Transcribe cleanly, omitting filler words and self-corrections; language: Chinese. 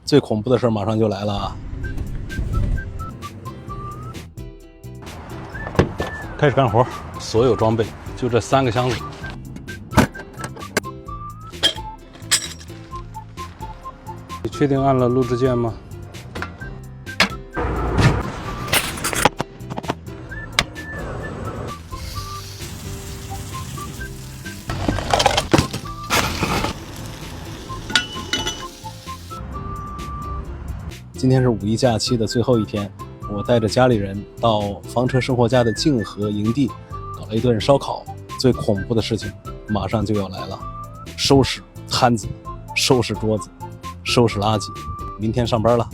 最恐怖的事马上就来了啊！开始干活，所有装备就这3个箱子。你确定按了录制键吗？今天是5一假期的最后一天，我带着家里人到房车生活家的静和营地搞了一顿烧烤。最恐怖的事情马上就要来了，收拾摊子，收拾桌子，收拾垃圾，明天上班了。